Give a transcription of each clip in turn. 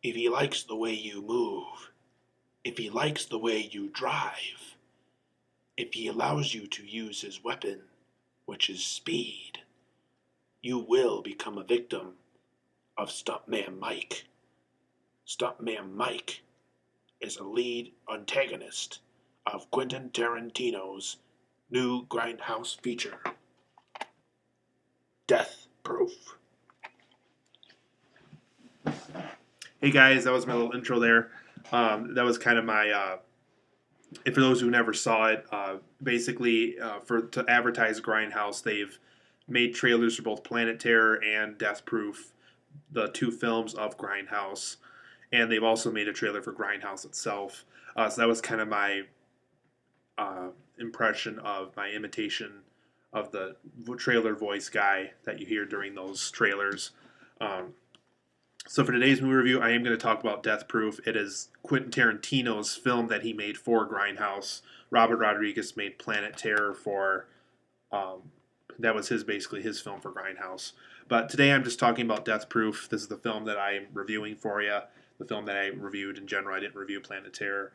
if he likes the way you move, if he likes the way you drive, if he allows you to use his weapon, which is speed, you will become a victim of Stuntman Mike. Stuntman Mike is a lead antagonist of Quentin Tarantino's new Grindhouse feature, Death Proof. Hey guys, that was my little intro there. That was kind of my. And for those who never saw it, basically for to advertise Grindhouse, they've made trailers for both Planet Terror and Death Proof, the two films of Grindhouse, and they've also made a trailer for Grindhouse itself. So that was kind of my impression of my imitation of the trailer voice guy that you hear during those trailers. Um, so for today's movie review, I am going to talk about Death Proof. It is Quentin Tarantino's film that he made for Grindhouse. Robert Rodriguez made Planet Terror for. That was basically his film for Grindhouse. But today I'm just talking about Death Proof. This is the film that I'm reviewing for you. The film that I reviewed in general. I didn't review Planet Terror.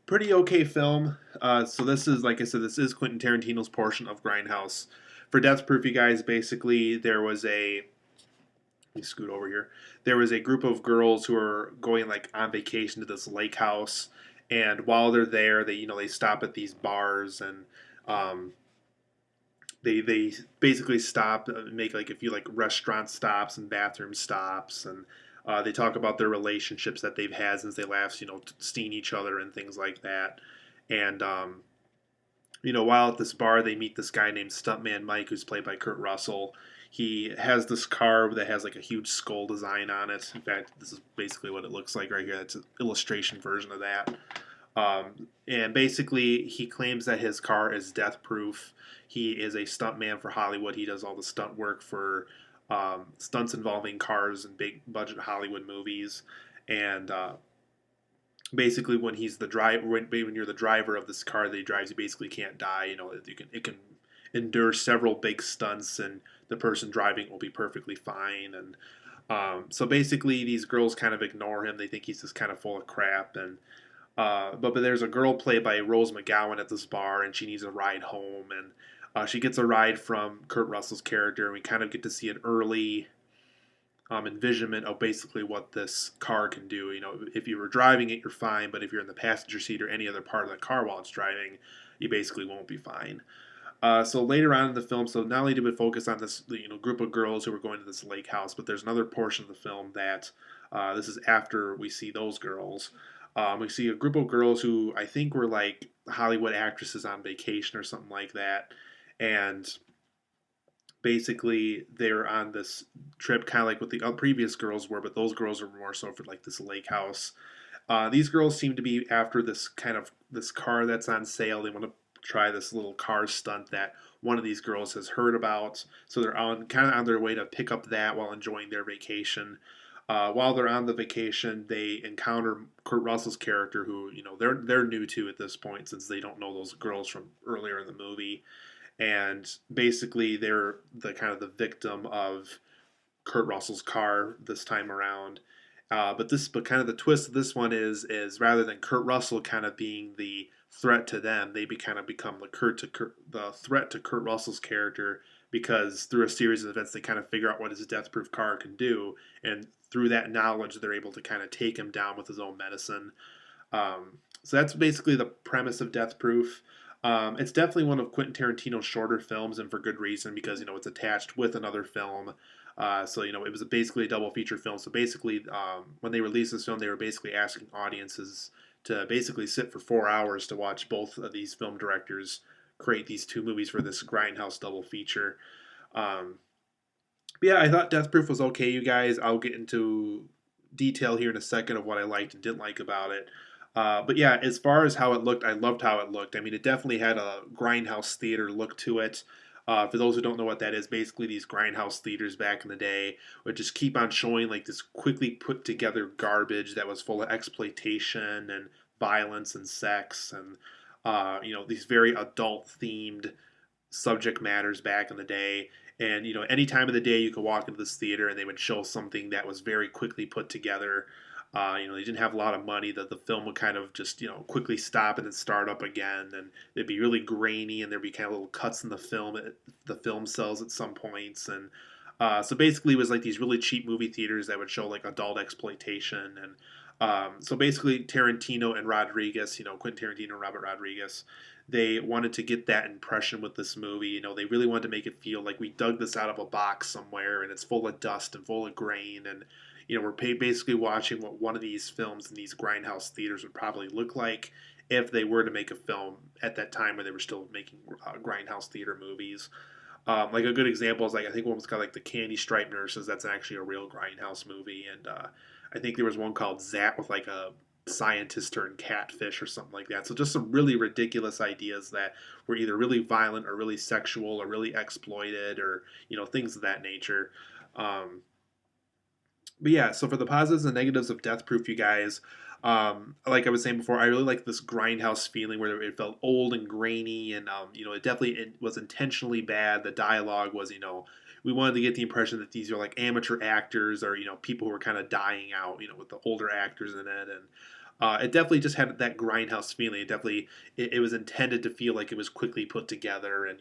Pretty okay film. So this is, like I said, this is Quentin Tarantino's portion of Grindhouse. For Death Proof, you guys, basically there was a. Let me scoot over here. There was a group of girls who were going like on vacation to this lake house, and while they're there, they stop at these bars and um, they basically stop and make like a few like restaurant stops and bathroom stops, and they talk about their relationships that they've had since they last seen each other and things like that. And while at this bar, they meet this guy named Stuntman Mike, who's played by Kurt Russell. He has this car that has like a huge skull design on it. In fact, this is basically what it looks like right here. That's an illustration version of that. And basically, he claims that his car is death proof. He is a stuntman for Hollywood. He does all the stunt work for stunts involving cars and big budget Hollywood movies. And basically, when he's the driver, when you're the driver of this car that he drives, you basically can't die. It can endure several big stunts, and the person driving will be perfectly fine. And so basically, these girls kind of ignore him. They think he's just kind of full of crap. And but there's a girl played by Rose McGowan at this bar, and she needs a ride home. And she gets a ride from Kurt Russell's character, and we kind of get to see an early envisionment of basically what this car can do. If you were driving it, you're fine, but if you're in the passenger seat or any other part of the car while it's driving, you basically won't be fine. So later on in the film, so not only did we focus on this group of girls who were going to this lake house, but there's another portion of the film that this is after we see those girls. We see a group of girls who I think were like Hollywood actresses on vacation or something like that, and basically they're on this trip, kind of like what the previous girls were, but those girls are more so for like this lake house. These girls seem to be after this car that's on sale. They want to try this little car stunt that one of these girls has heard about. So they're kind of on their way to pick up that while enjoying their vacation. While they're on the vacation, they encounter Kurt Russell's character, who they're new to at this point since they don't know those girls from earlier in the movie, and basically they're the kind of the victim of Kurt Russell's car this time around. But kind of the twist of this one is rather than Kurt Russell kind of being the threat to them, they kind of become the threat to Kurt Russell's character, because through a series of events they kind of figure out what his death-proof car can do, and through that knowledge they're able to kind of take him down with his own medicine. So that's basically the premise of Death Proof. It's definitely one of Quentin Tarantino's shorter films, and for good reason, because it's attached with another film. So it was basically a double feature film. So basically, when they released this film, they were basically asking audiences to basically sit for 4 hours to watch both of these film directors create these two movies for this Grindhouse double feature. But yeah, I thought Death Proof was okay, you guys. I'll get into detail here in a second of what I liked and didn't like about it. But yeah, as far as how it looked, I loved how it looked. I mean, it definitely had a Grindhouse theater look to it. For those who don't know what that is, basically these Grindhouse theaters back in the day would just keep on showing like this quickly put together garbage that was full of exploitation and violence and sex and these very adult themed subject matters back in the day. And any time of the day you could walk into this theater and they would show something that was very quickly put together. They didn't have a lot of money. That the film would kind of just quickly stop and then start up again, and it'd be really grainy, and there'd be kind of little cuts in the film cells at some points, and so basically it was like these really cheap movie theaters that would show like adult exploitation, and so basically Tarantino and Rodriguez, Quentin Tarantino and Robert Rodriguez, they wanted to get that impression with this movie. They really wanted to make it feel like we dug this out of a box somewhere, and it's full of dust and full of grain, and we're basically watching what one of these films in these grindhouse theaters would probably look like if they were to make a film at that time when they were still making grindhouse theater movies. Like a good example is like I think one was called like the Candy Stripe Nurses. That's actually a real grindhouse movie, and I think there was one called Zat with like a scientist turned catfish or something like that. So just some really ridiculous ideas that were either really violent or really sexual or really exploited or things of that nature. Um, but yeah, so for the positives and negatives of Death Proof, you guys, like I was saying before, I really like this grindhouse feeling where it felt old and grainy, and it was intentionally bad. The dialogue was, we wanted to get the impression that these are like amateur actors or people who are kind of dying out, with the older actors in it, and it definitely just had that grindhouse feeling. It was intended to feel like it was quickly put together and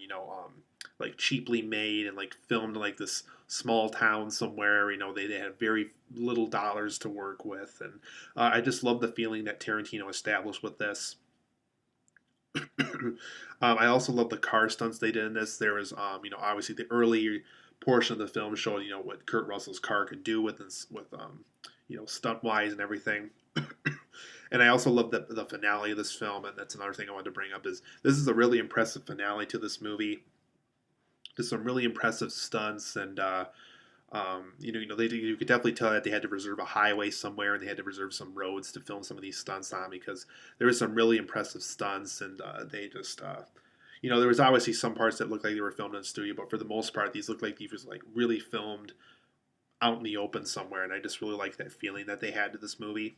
like cheaply made and like filmed in like this small town somewhere. They had very little dollars to work with, and I just love the feeling that Tarantino established with this. I also love the car stunts they did in this. There was, obviously the early portion of the film showed, what Kurt Russell's car could do stunt wise and everything. And I also love the finale of this film, and that's another thing I wanted to bring up is this is a really impressive finale to this movie. Just some really impressive stunts, and you could definitely tell that they had to reserve a highway somewhere, and they had to reserve some roads to film some of these stunts on because there was some really impressive stunts, and they just. There was obviously some parts that looked like they were filmed in a studio, but for the most part, these looked like these was like really filmed out in the open somewhere, and I just really like that feeling that they had to this movie.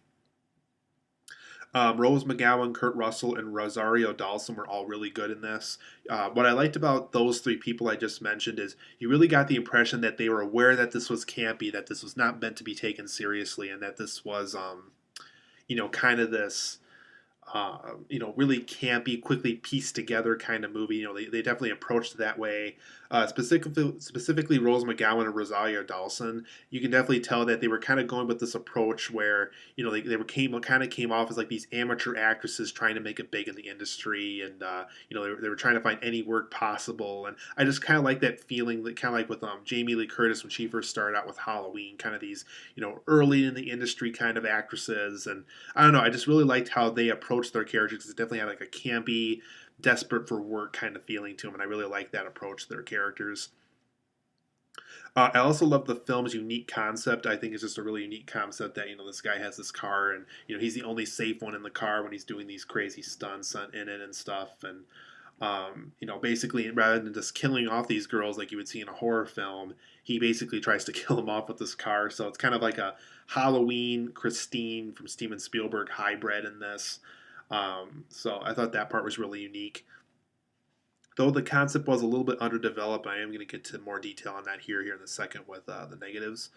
Rose McGowan, Kurt Russell, and Rosario Dawson were all really good in this. What I liked about those three people I just mentioned is you really got the impression that they were aware that this was campy, that this was not meant to be taken seriously, and that this was, kind of this really campy, quickly pieced together kind of movie. They definitely approached it that way. Specifically, Rose McGowan and Rosario Dawson, you can definitely tell that they were kind of going with this approach where they came off as like these amateur actresses trying to make it big in the industry, and they were trying to find any work possible. And I just kind of like that feeling, that kind of like with Jamie Lee Curtis when she first started out with Halloween, kind of these early in the industry kind of actresses. And I don't know, I just really liked how they approached their characters because it definitely had like a campy, desperate for work kind of feeling to them, and I really like that approach to their characters. I also love the film's unique concept. I think it's just a really unique concept that this guy has this car, and he's the only safe one in the car when he's doing these crazy stunts in it and stuff. And basically, rather than just killing off these girls like you would see in a horror film, he basically tries to kill them off with this car. So it's kind of like a Halloween Christine from Steven Spielberg hybrid in this. So I thought that part was really unique. Though the concept was a little bit underdeveloped, I am going to get to more detail on that here in a second with the negatives.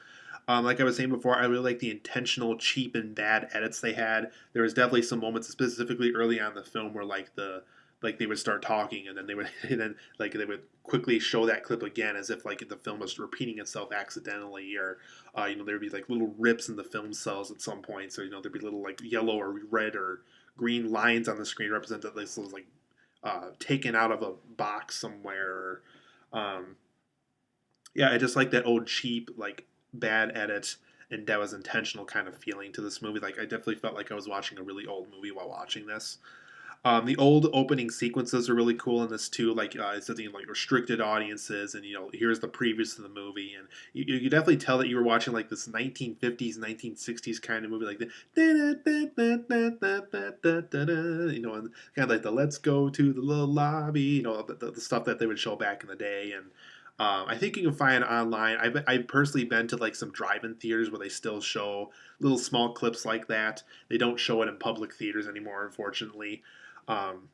Like I was saying before, I really like the intentional, cheap, and bad edits they had. There was definitely some moments, specifically early on in the film, where like they would start talking, and then they would and then like they would quickly show that clip again as if like the film was repeating itself accidentally, or there would be like little rips in the film cells at some point. So there'd be little like yellow or red or green lines on the screen represent that this was like taken out of a box somewhere. Um, yeah, I just like that old cheap, like bad edit, and that was intentional kind of feeling to this movie. Like I definitely felt like I was watching a really old movie while watching this. The old opening sequences are really cool in this too. Like it's something like restricted audiences, and here's the previews to the movie, and you definitely tell that you were watching like this 1950s, 1960s kind of movie, like the and kind of like the "Let's go to the little lobby," the stuff that they would show back in the day, and. I think you can find it online. I've personally been to like some drive-in theaters where they still show little small clips like that. They don't show it in public theaters anymore, unfortunately. Um,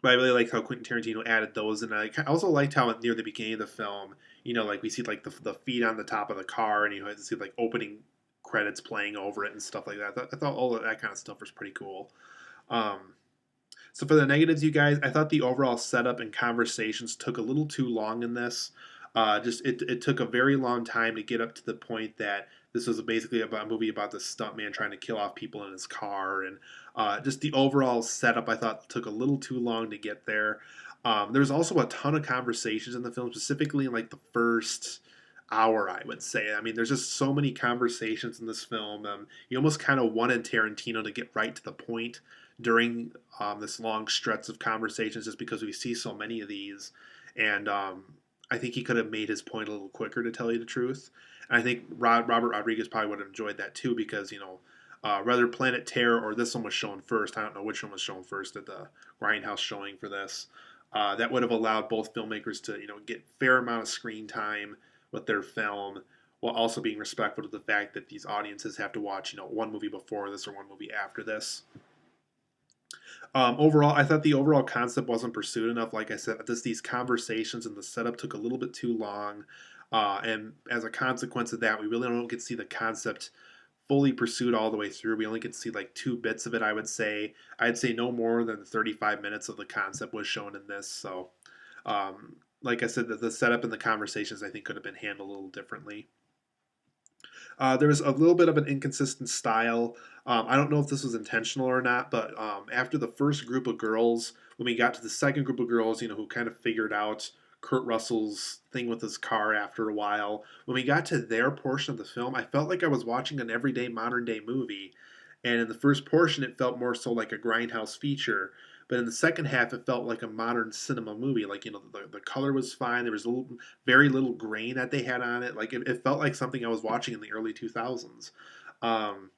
But I really liked how Quentin Tarantino added those, and I also liked how near the beginning of the film, like we see like the feet on the top of the car, and you see like opening credits playing over it and stuff like that. I thought all of that kind of stuff was pretty cool. Um, so for the negatives, you guys, I thought the overall setup and conversations took a little too long in this. Just it took a very long time to get up to the point that this was basically about a movie about the stuntman trying to kill off people in his car, and just the overall setup I thought took a little too long to get there. There's also a ton of conversations in the film, specifically in like the first hour, I would say. I mean, there's just so many conversations in this film. You almost kind of wanted Tarantino to get right to the point during this long stretch of conversations, just because we see so many of these, and I think he could have made his point a little quicker, to tell you the truth. And I think Robert Rodriguez probably would have enjoyed that too, because whether Planet Terror or this one was shown first, I don't know which one was shown first at the Grindhouse showing for this. That would have allowed both filmmakers to get fair amount of screen time with their film, while also being respectful to the fact that these audiences have to watch one movie before this or one movie after this. Overall, I thought the overall concept wasn't pursued enough. Like I said, just these conversations and the setup took a little bit too long, and as a consequence of that, we really don't get to see the concept fully pursued all the way through. We only get to see like two bits of it. I'd say no more than 35 minutes of the concept was shown in this. So, like I said, the setup and the conversations I think could have been handled a little differently. There was a little bit of an inconsistent style. I don't know if this was intentional or not, but after the first group of girls, when we got to the second group of girls, who kind of figured out Kurt Russell's thing with his car after a while, when we got to their portion of the film, I felt like I was watching an everyday modern day movie. And in the first portion, it felt more so like a Grindhouse feature. But in the second half, it felt like a modern cinema movie. Like, the color was fine. There was very little grain that they had on it. Like, it felt like something I was watching in the early 2000s. Um,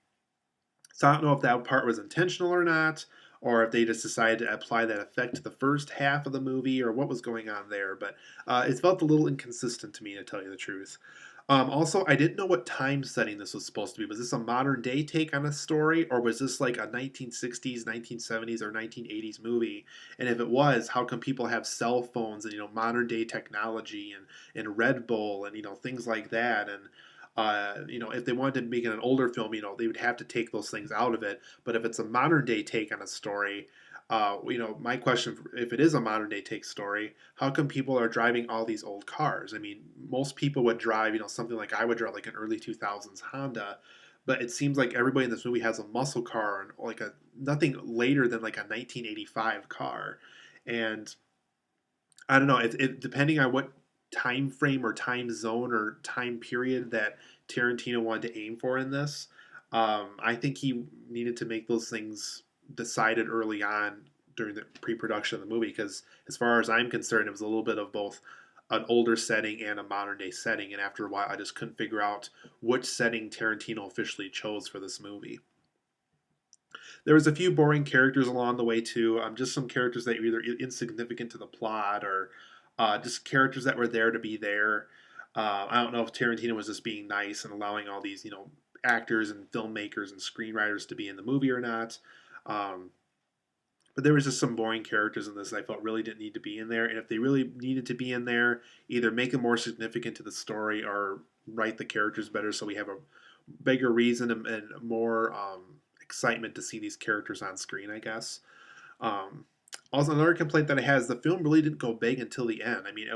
so I don't know if that part was intentional or not, or if they just decided to apply that effect to the first half of the movie, or what was going on there. But it felt a little inconsistent to me, to tell you the truth. Also, I didn't know what time setting this was supposed to be. Was this a modern day take on a story, or was this like a 1960s, 1970s, or 1980s movie? And if it was, how come people have cell phones and modern day technology and Red Bull and things like that? And if they wanted to make it an older film, they would have to take those things out of it. But if it's a modern day take on a story, my question, if it is a modern day take story, how come people are driving all these old cars? I mean, most people would drive, something like I would drive, like an early 2000s Honda, but it seems like everybody in this movie has a muscle car and like nothing later than like a 1985 car. And I don't know, if depending on what time frame or time zone or time period that Tarantino wanted to aim for in this, I think he needed to make those things decided early on during the pre-production of the movie, because as far as I'm concerned, it was a little bit of both an older setting and a modern day setting, and after a while I just couldn't figure out which setting Tarantino officially chose for this movie. There was a few boring characters along the way too. Just some characters that were either insignificant to the plot, or just characters that were there to be there. I don't know if Tarantino was just being nice and allowing all these actors and filmmakers and screenwriters to be in the movie or not. Um, but there was just some boring characters in this that I felt really didn't need to be in there. And if they really needed to be in there, either make them more significant to the story or write the characters better so we have a bigger reason and more excitement to see these characters on screen, I guess. Um, Also, another complaint that I had is the film really didn't go big until the end. I mean,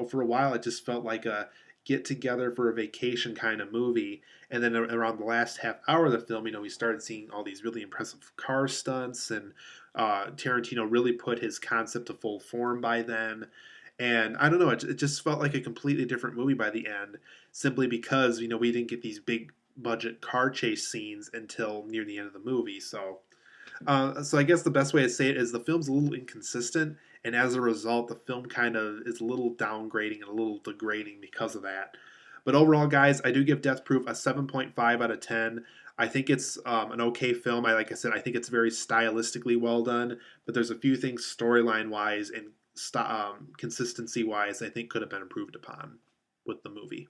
for a while, it just felt like a get together for a vacation kind of movie. And then around the last half hour of the film, we started seeing all these really impressive car stunts, and Tarantino really put his concept to full form by then. And I don't know, it just felt like a completely different movie by the end, simply because we didn't get these big budget car chase scenes until near the end of the movie. So I guess the best way to say it is the film's a little inconsistent, and as a result, the film kind of is a little downgrading and a little degrading because of that. But overall, guys, I do give Death Proof a 7.5 out of 10. I think it's an okay film. Like I said, I think it's very stylistically well done, but there's a few things storyline wise and consistency wise I think could have been improved upon with the movie.